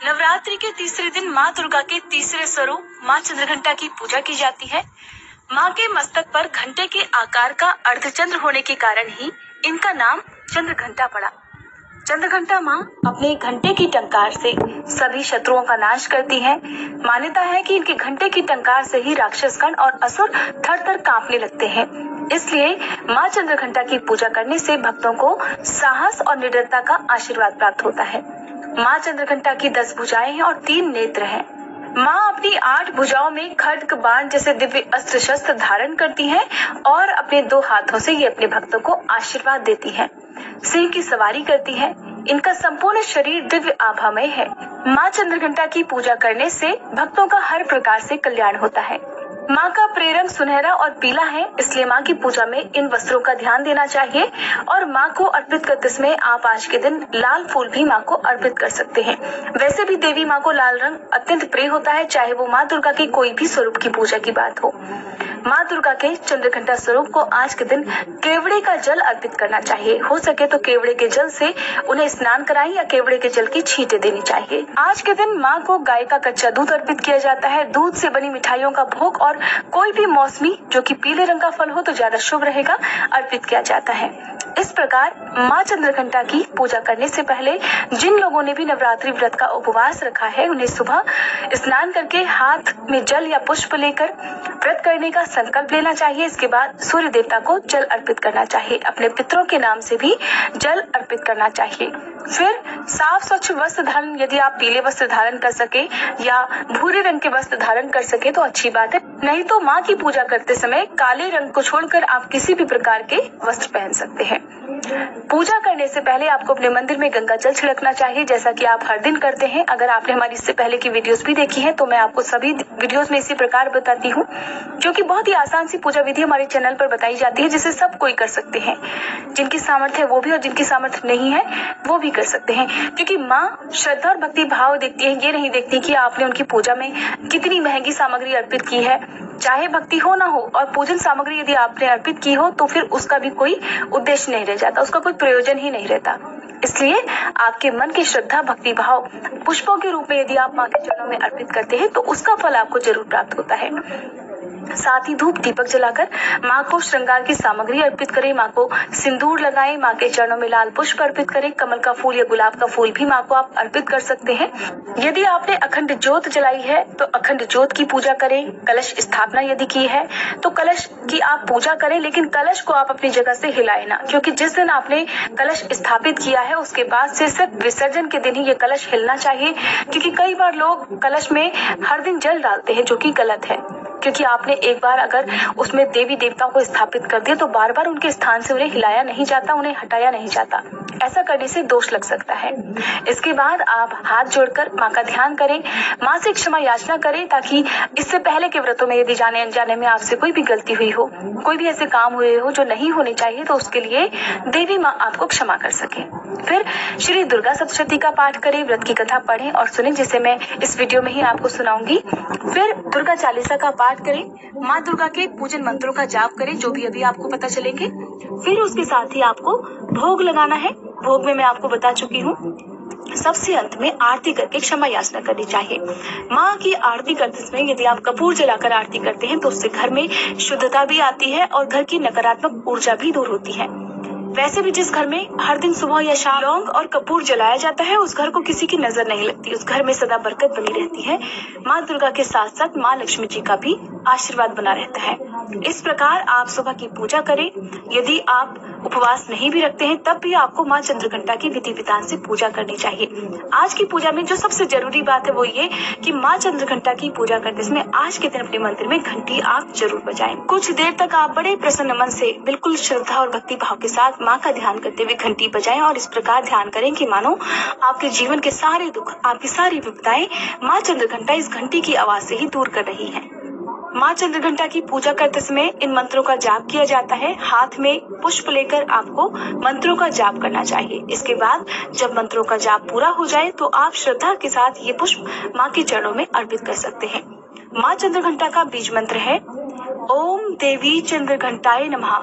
नवरात्रि के तीसरे दिन माँ दुर्गा के तीसरे स्वरूप माँ चंद्रघंटा की पूजा की जाती है। माँ के मस्तक पर घंटे के आकार का अर्धचंद्र होने के कारण ही इनका नाम चंद्रघंटा पड़ा। चंद्रघंटा माँ अपने घंटे की टंकार से सभी शत्रुओं का नाश करती है। मान्यता है कि इनके घंटे की टंकार से ही राक्षसगण और असुर थर-थर कांपने लगते हैं। इसलिए माँ चंद्रघंटा की पूजा करने से भक्तों को साहस और निडरता का आशीर्वाद प्राप्त होता है। माँ चंद्रघंटा की 10 भुजाएं हैं और 3 नेत्र हैं। माँ अपनी 8 भुजाओं में खड्ग बाण जैसे दिव्य अस्त्र शस्त्र धारण करती हैं और अपने 2 हाथों से ये अपने भक्तों को आशीर्वाद देती हैं। सिंह की सवारी करती है। इनका संपूर्ण शरीर दिव्य आभामय है। माँ चंद्रघंटा की पूजा करने से भक्तों का हर प्रकार से कल्याण होता है। माँ का प्रेरक सुनहरा और पीला है, इसलिए माँ की पूजा में इन वस्त्रों का ध्यान देना चाहिए और माँ को अर्पित करते समय आप आज के दिन लाल फूल भी माँ को अर्पित कर सकते हैं। वैसे भी देवी माँ को लाल रंग अत्यंत प्रिय होता है, चाहे वो माँ दुर्गा के कोई भी स्वरूप की पूजा की बात हो। माँ दुर्गा के चंद्रघंटा स्वरूप को आज के दिन केवड़े का जल अर्पित करना चाहिए। हो सके तो केवड़े के जल से उन्हें स्नान कराएं या केवड़े के जल की छींटे देनी चाहिए। आज के दिन माँ को गाय का कच्चा दूध अर्पित किया जाता है। दूध से बनी मिठाइयों का भोग और कोई भी मौसमी जो कि पीले रंग का फल हो तो ज्यादा शुभ रहेगा, अर्पित किया जाता है। इस प्रकार माँ चंद्रघंटा की पूजा करने से पहले जिन लोगों ने भी नवरात्रि व्रत का उपवास रखा है, उन्हें सुबह स्नान करके हाथ में जल या पुष्प लेकर व्रत करने का संकल्प लेना चाहिए। इसके बाद सूर्य देवता को जल अर्पित करना चाहिए। अपने पितरों के नाम से भी जल अर्पित करना चाहिए। फिर साफ स्वच्छ वस्त्र धारण, यदि आप पीले वस्त्र धारण कर सके या भूरे रंग के वस्त्र धारण कर सके तो अच्छी बात है, नहीं तो माँ की पूजा करते समय काले रंग को छोड़कर आप किसी भी प्रकार के वस्त्र पहन सकते हैं। पूजा करने से पहले आपको अपने मंदिर में गंगा जल छिड़कना चाहिए, जैसा कि आप हर दिन करते हैं। अगर आपने हमारी इससे पहले की वीडियोस भी देखी है तो मैं आपको सभी वीडियोस में इसी प्रकार बताती हूँ, जो कि बहुत ही आसान सी पूजा विधि हमारे चैनल पर बताई जाती है, जिसे सब कोई कर सकते हैं। जिनकी सामर्थ्य है वो भी और जिनकी सामर्थ्य नहीं है वो भी कर सकते हैं, क्योंकि माँ श्रद्धा और भक्ति भाव देखती है, ये नहीं देखती कि आपने उनकी पूजा में कितनी महंगी सामग्री अर्पित की है। चाहे भक्ति हो ना हो और पूजन सामग्री यदि आपने अर्पित की हो तो फिर उसका भी कोई उद्देश्य नहीं रह जाता, उसका कोई प्रयोजन ही नहीं रहता। इसलिए आपके मन की श्रद्धा भक्ति भाव पुष्पों के रूप में यदि आप माँ के चरणों में अर्पित करते हैं तो उसका फल आपको जरूर प्राप्त होता है। साथ ही धूप दीपक जलाकर माँ को श्रृंगार की सामग्री अर्पित करें, माँ को सिंदूर लगाएं, माँ के चरणों में लाल पुष्प अर्पित करें। कमल का फूल या गुलाब का फूल भी माँ को आप अर्पित कर सकते हैं। यदि आपने अखंड ज्योत जलाई है तो अखंड ज्योत की पूजा करें। कलश स्थापना यदि की है तो कलश की आप पूजा करें, लेकिन कलश को आप अपनी जगह से हिलाएं ना, क्योंकि जिस दिन आपने कलश स्थापित किया है उसके बाद से सिर्फ विसर्जन के दिन ही ये कलश हिलना चाहिए, क्योंकि कई बार लोग कलश में हर दिन जल डालते हैं, जो कि गलत है। क्योंकि आपने एक बार अगर उसमें देवी देवताओं को स्थापित कर दिया तो बार बार उनके स्थान से उन्हें हिलाया नहीं जाता, उन्हें हटाया नहीं जाता। ऐसा करने से दोष लग सकता है। इसके बाद आप हाथ जोड़कर माँ का ध्यान करें, माँ से क्षमा याचना करें, ताकि इससे पहले के व्रतों में यदि जाने अनजाने में आपसे कोई भी गलती हुई हो, कोई भी ऐसे काम हुए हो जो नहीं होने चाहिए, तो उसके लिए देवी माँ आपको क्षमा कर सके। फिर श्री दुर्गा सप्तशती का पाठ करें, व्रत की कथा पढ़ें और सुनें, जिसे मैं इस वीडियो में ही आपको सुनाऊंगी। फिर दुर्गा चालीसा का पाठ करें, माँ दुर्गा के पूजन मंत्रों का जाप करें, जो भी अभी आपको पता चलेंगे। फिर उसके साथ ही आपको भोग लगाना है। भोग में मैं आपको बता चुकी हूँ। सबसे अंत में आरती करके क्षमा याचना करनी चाहिए। माँ की आरती करते समय यदि आप कपूर जलाकर आरती करते हैं तो उससे घर में शुद्धता भी आती है और घर की नकारात्मक ऊर्जा भी दूर होती है। वैसे भी जिस घर में हर दिन सुबह या शाम लौंग और कपूर जलाया जाता है, उस घर को किसी की नजर नहीं लगती, उस घर में सदा बरकत बनी रहती है। माँ दुर्गा के साथ साथ माँ लक्ष्मी जी का भी आशीर्वाद बना रहता है। इस प्रकार आप सुबह की पूजा करें। यदि आप उपवास नहीं भी रखते हैं तब भी आपको माँ चंद्रघंटा की विधि विधान से पूजा करनी चाहिए। आज की पूजा में जो सबसे जरूरी बात है वो ये कि माँ चंद्रघंटा की पूजा करते समय आज के दिन अपने मंदिर में घंटी आप जरूर बजाएं। कुछ देर तक आप बड़े प्रसन्न मन से बिल्कुल श्रद्धा और भक्ति भाव के साथ माँ का ध्यान करते हुए घंटी बजाएं और इस प्रकार ध्यान करें कि मानो आपके जीवन के सारे दुख, आपकी सारी विपदाएं माँ चंद्रघंटा इस घंटी की आवाज से ही दूर कर रही है। माँ चंद्रघंटा की पूजा करते समय इन मंत्रों का जाप किया जाता है। हाथ में पुष्प लेकर आपको मंत्रों का जाप करना चाहिए। इसके बाद जब मंत्रों का जाप पूरा हो जाए तो आप श्रद्धा के साथ ये पुष्प माँ के चरणों में अर्पित कर सकते हैं। माँ चंद्रघंटा का बीज मंत्र है ओम देवी चंद्रघंटाय नमः।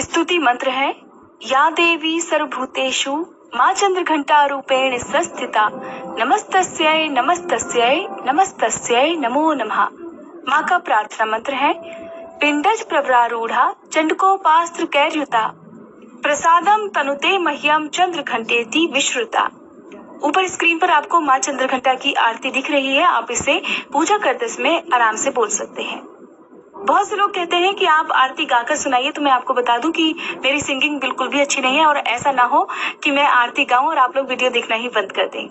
स्तुति मंत्र है या देवी सर्वभूतेषु माँ चंद्रघंटा रूपेण संस्थिता नमस्तस्यै नमस्तस्यै नमस्तस्यै नमो नमः। माँ का प्रार्थना मंत्र है पिंडज प्रवरारूढ़ा चंडकोपास्त्र कैर्युता प्रसादम तनुते मह्यम चंद्रघंटेति विश्रुता। ऊपर स्क्रीन पर आपको माँ चंद्रघंटा की आरती दिख रही है, आप इसे पूजा करते समय आराम से बोल सकते हैं। बहुत से लोग कहते हैं कि आप आरती गाकर सुनाइए, तो मैं आपको बता दूं कि मेरी सिंगिंग बिल्कुल भी अच्छी नहीं है और ऐसा ना हो कि मैं आरती गाऊं और आप लोग वीडियो देखना ही बंद कर दें।